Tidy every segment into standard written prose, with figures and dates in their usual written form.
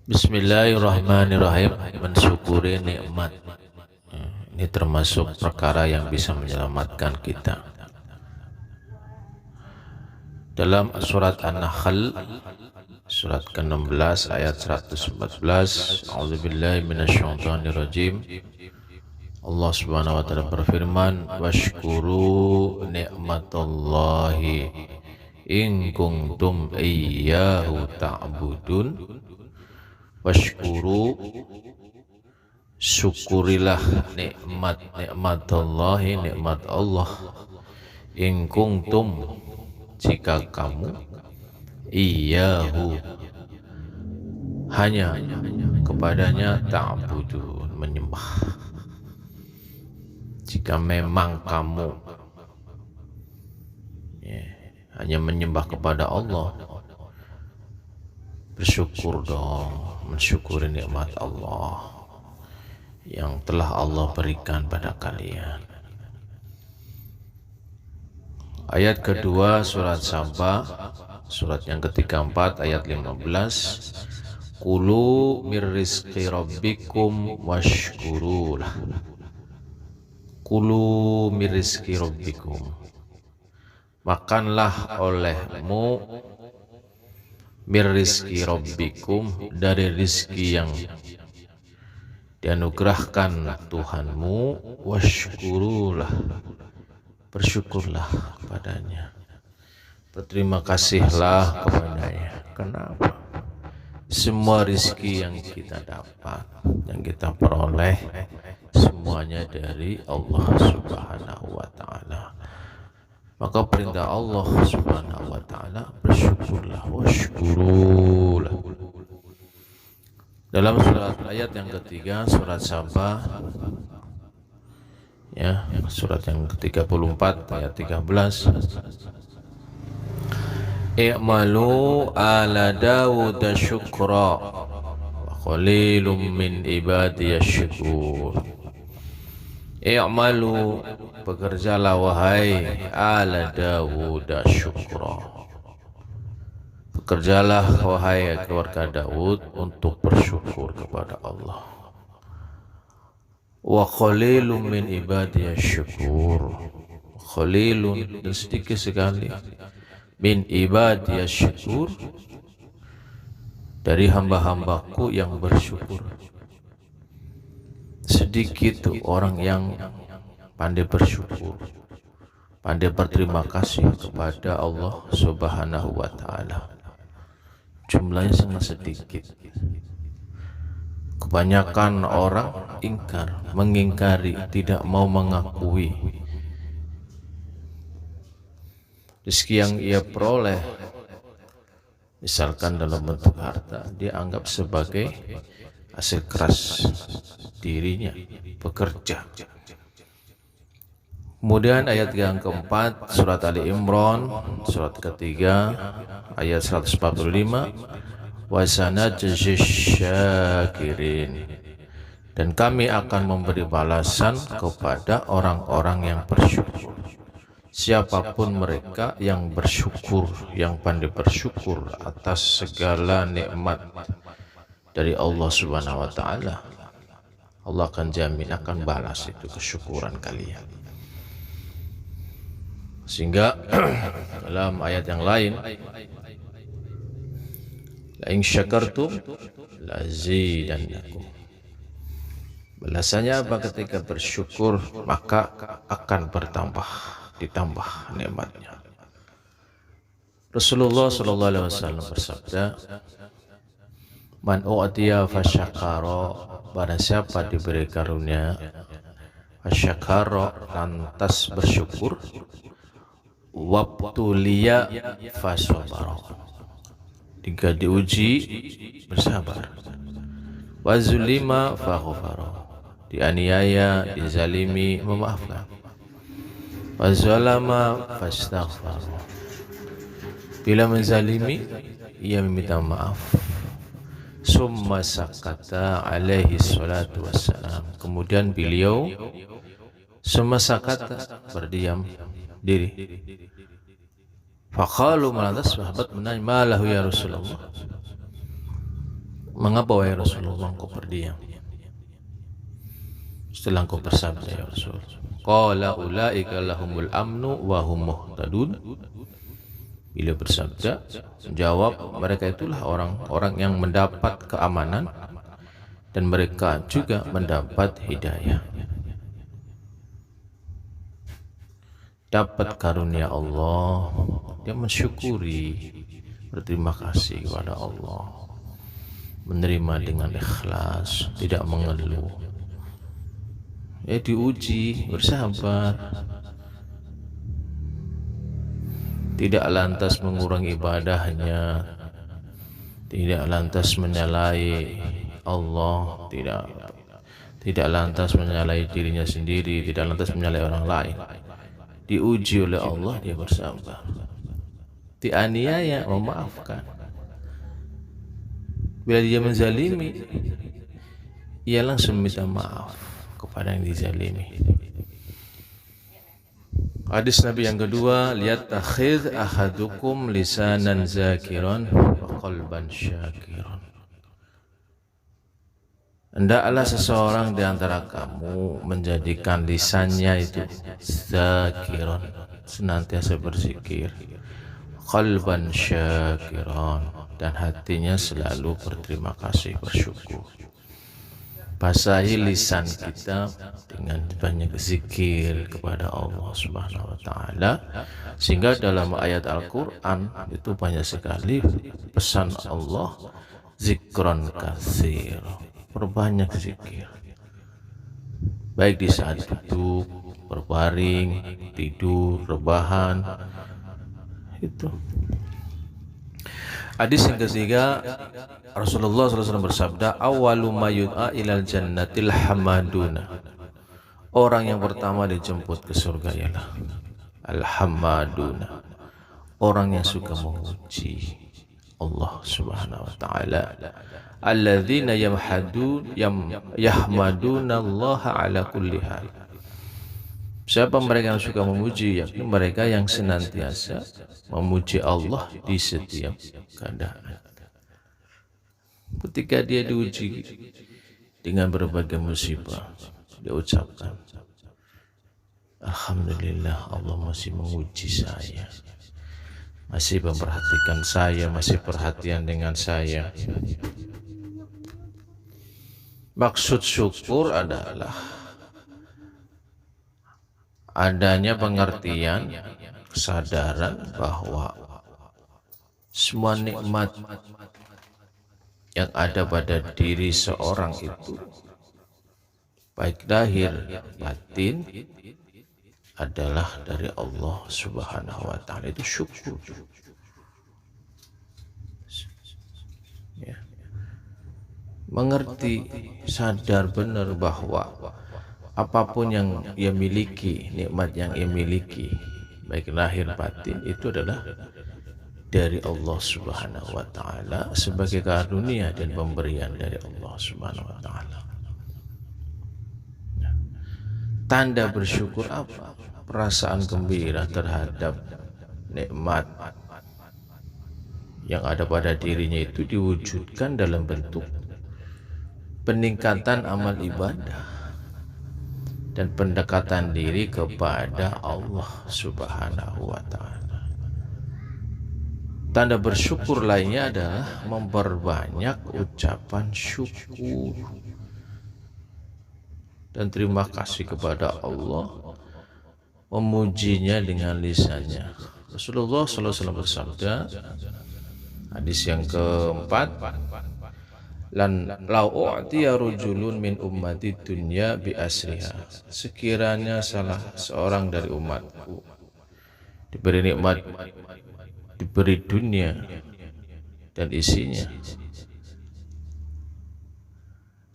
Bismillahirrahmanirrahim. Mensyukuri nikmat. Ini termasuk perkara yang bisa menyelamatkan kita. Dalam surat An-Nahl, surat ke-16 ayat 114, A'udzubillahi minasyaitonirrajim. Allah Subhanahu wa taala berfirman, "Washkuru ni'matallahi in kuntum iyyahu ta'budun." Washkuru, syukurilah nikmat Allahi, nikmat Allah. In kuntum, jika kamu, iyyahu, hanya kepadanya, ta'budun, menyembah. Jika memang kamu hanya menyembah kepada Allah, bersyukur dong, mensyukuri nikmat Allah yang telah Allah berikan pada kalian. Ayat kedua surat Saba, surat yang ke-34 ayat 15. Kulu mir rizqi rabbikum washkurulah. Kulu mir rizqi rabbikum, makanlah olehmu mir rizki rabbikum, dari rizki yang dianugerahkan Tuhanmu, washkurulah, bersyukurlah padanya, berterima kasihlah kepadanya. Kenapa? Semua rizki yang kita dapat, yang kita peroleh, semuanya dari Allah Subhanahu wa ta'ala. Maka perintah Allah Subhanahu wa ta'ala, bersyukurlah, washkurulah. Dalam surat ayat yang ketiga, surat Saba, ya, surat yang ke-34 ayat 13. I'malu ala Dawud syukra wa qalilum min ibadiyash syakur. I'malu, bekerjalah wahai ala Dawud syukra, bekerjalah wahai keluarga Daud untuk bersyukur kepada Allah. Wa qalilun min ibadiyash syakur, qalilun, dan sedikit sekali, min ibadiyash syakur, dari hamba-hambaku yang bersyukur. Sedikit tuh orang yang pandai bersyukur, pandai berterima kasih kepada Allah Subhanahu wa ta'ala. Jumlahnya sangat sedikit. Kebanyakan orang ingkar, mengingkari, tidak mau mengakui rezeki yang ia peroleh, misalkan dalam bentuk harta, dia anggap sebagai hasil keras dirinya, bekerja. Kemudian ayat yang keempat, surat Ali Imran, surat ketiga ayat 145, wasanajzis syakirin, dan kami akan memberi balasan kepada orang-orang yang bersyukur. Siapapun mereka yang bersyukur, yang pandai bersyukur atas segala nikmat dari Allah Subhanahu wa ta'ala, Allah akan jamin, akan balas itu kesyukuran kalian. Sehingga dalam ayat yang lain, la in syakartum lazidannakum, balasannya apa? Ketika bersyukur maka akan bertambah, ditambah nikmatnya. Rasulullah sallallahu alaihi wasallam bersabda, man u'tiya fasyakara, barang siapa diberi karunia, fasyakara, lantas bersyukur, wabtuliya fasabara, jika diuji bersabar, wazulima faghfara, dianiaya, dizalimi, memaafkan, wazalama fastaghfara, bila menzalimi ia meminta maaf. Summa sakata alaihi salatu wassalam, kemudian beliau summa sakata, berdiam diri. Faqalu, malah sahabat menanya, malahu ya Rasulullah, Mengapa wahai Rasulullah engkau berdiam? Setelah engkau bersabda ya Rasul, qala ulaika lahumul amnu wa hum muhtadun. Beliau bersabda, menjawab, mereka itulah orang-orang yang mendapat keamanan dan mereka juga mendapat hidayah. Dapat karunia Allah, dia mensyukuri, berterima kasih kepada Allah, menerima dengan ikhlas, tidak mengeluh. Diuji, bersabar, tidak lantas mengurangi ibadahnya, tidak lantas menyalahi Allah, tidak lantas menyalahi dirinya sendiri, tidak lantas menyalahi orang lain. Diuji oleh Allah, dia bersabar. Dianiaya, memaafkan. Bila dia menzalimi, ia langsung minta maaf kepada yang dizalimi. Hadis Nabi yang kedua, liyattakhidh ahadukum lisanan zakiran wa qalban syakiran. Hendaklah seseorang di antara kamu menjadikan lisannya itu zakiran, senantiasa berzikir, qalban syakiran, dan hatinya selalu berterima kasih, bersyukur. Basahi lisan kita dengan banyak zikir kepada Allah Subhanahu wa taala, sehingga dalam ayat Al-Qur'an itu banyak sekali pesan Allah, zikran katsir, perbanyak zikir, baik di saat duduk, berbaring, tidur, rebahan. Itu hadis yang ketiga, Rasulullah SAW bersabda, awalu ma yud'a ilal jannatil hamaduna. Orang yang pertama dijemput ke surga ialah al-hamaduna, orang yang suka memuji Allah Subhanahu wa taala. Alladzina yahmaduna Allah ala kulli hal. Siapa mereka yang suka memuji? Yakni mereka yang senantiasa memuji Allah di setiap keadaan. Ketika dia diuji dengan berbagai musibah, dia ucapkan, alhamdulillah, Allah masih menguji saya, masih memperhatikan saya, masih perhatian dengan saya. Maksud syukur adalah adanya pengertian, kesadaran bahwa semua nikmat yang ada pada diri seorang itu, baik lahir batin, adalah dari Allah Subhanahu wa taala. Itu syukur. Ya. Mengerti, sadar benar bahwa apapun yang ia miliki, nikmat yang ia miliki, baik lahir batin, itu adalah dari Allah Subhanahu wa taala sebagai karunia dan pemberian dari Allah Subhanahu wa taala. Tanda bersyukur apa? Perasaan gembira terhadap nikmat yang ada pada dirinya itu diwujudkan dalam bentuk peningkatan amal ibadah dan pendekatan diri kepada Allah Subhanahu wa taala. Tanda bersyukur lainnya adalah memperbanyak ucapan syukur dan terima kasih kepada Allah, memujinya dengan lisannya. Rasulullah SAW bersabda, hadis yang keempat, lan lau u'tiya rajulun min ummati dunya bi asriha. Sekiranya salah seorang dari umatku diberi nikmat, diberi dunia dan isinya,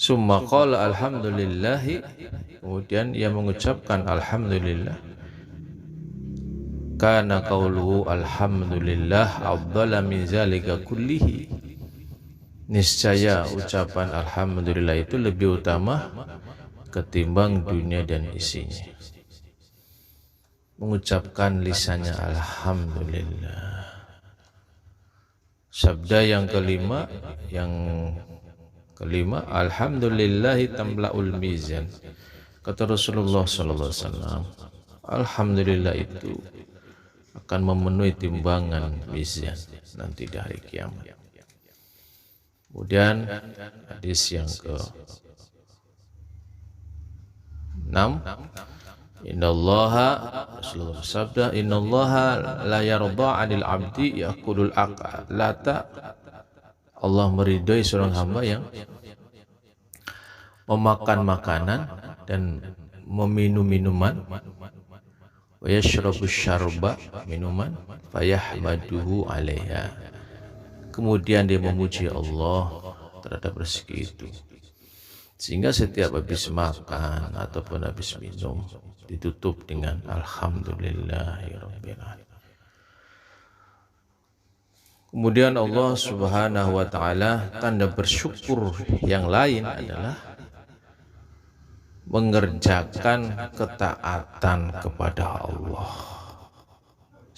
summa qala alhamdulillahi, kemudian ia mengucapkan alhamdulillah, kana qauluhu alhamdulillah afdala min zalika kullihi, niscaya ucapan alhamdulillah itu lebih utama ketimbang dunia dan isinya. Mengucapkan lisannya alhamdulillah. Sabda yang kelima yang kelima, alhamdulillahi tamla'ul mizan. Kata Rasulullah sallallahu alaihi wasallam, alhamdulillah itu akan memenuhi timbangan mizan nanti di hari kiamat. Kemudian hadis yang ke-6, innallaha, Rasulullah bersabda, innallaha la yarda 'anil 'abdi yaqulul aqlata. Allah meridhai seorang hamba yang memakan makanan dan meminum minuman, wa yashrabu syarba, minuman, fayahmaduhu 'alaiha. Kemudian dia memuji Allah terhadap rezeki itu. Sehingga setiap habis makan ataupun habis minum ditutup dengan alhamdulillahirabbil alamin. Kemudian Allah Subhanahu wa taala, tanda bersyukur yang lain adalah mengerjakan ketaatan kepada Allah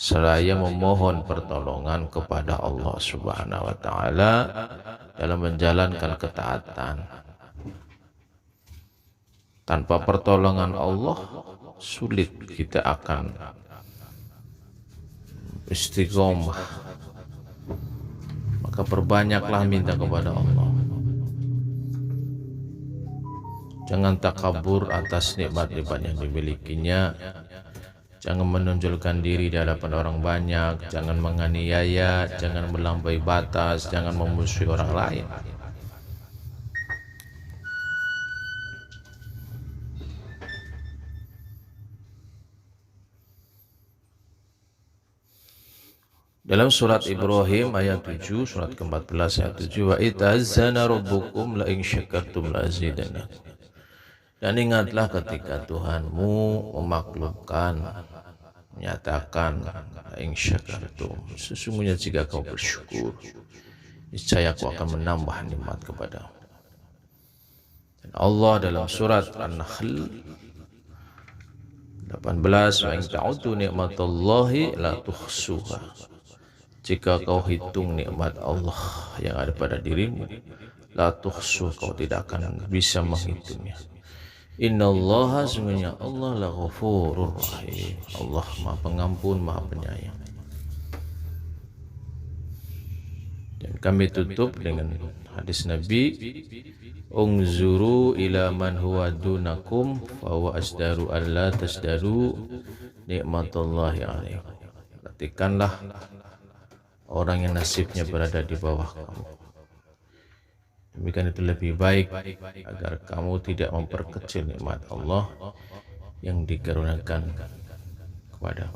seraya memohon pertolongan kepada Allah Subhanahu wa taala dalam menjalankan ketaatan. Tanpa pertolongan Allah sulit kita akan istiqomah. Maka perbanyaklah minta kepada Allah. Jangan takabur atas nikmat-nikmat yang dimilikinya. Jangan menonjolkan diri di hadapan orang banyak. Jangan menganiaya, jangan melampaui batas, jangan memusuhi orang lain. Dalam surat Ibrahim ayat 7, surat ke-14 ayat 7, wa ita'azzana rabbukum la in syakartum la azidannakum. Dan ingatlah ketika Tuhanmu memaklumkan, menyatakan, la in syakartum, sesungguhnya jika kau bersyukur, niscaya aku akan menambah nikmat kepadamu. Dan Allah dalam surat An-Nahl 18, wa in ta'uddu ni'matallahi la tuhsuha. Jika kau hitung nikmat Allah yang ada pada dirimu, la tuhsu, kau tidak akan bisa menghitungnya. Innallaha, sungguhnya Allah, la ghafurur rahim. Allah Maha Pengampun, Maha Penyayang. Dan kami tutup dengan hadis Nabi, ungzuru ila man huwa dunakum fa huwa asdaru alla tasdaru nikmatallahi alaikum. Perhatikanlah orang yang nasibnya berada di bawah kamu. Demikian itu lebih baik agar kamu tidak memperkecil nikmat Allah yang dikaruniakan kepada.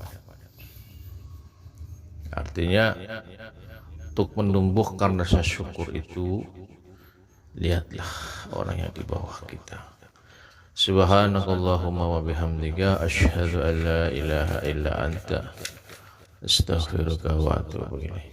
Artinya untuk menumbuhkan rasa syukur itu, lihatlah orang yang di bawah kita. Subhanakallahumma wa bihamdika asyhadu an la ilaha illa anta astaghfiruka wa atubu ilaik.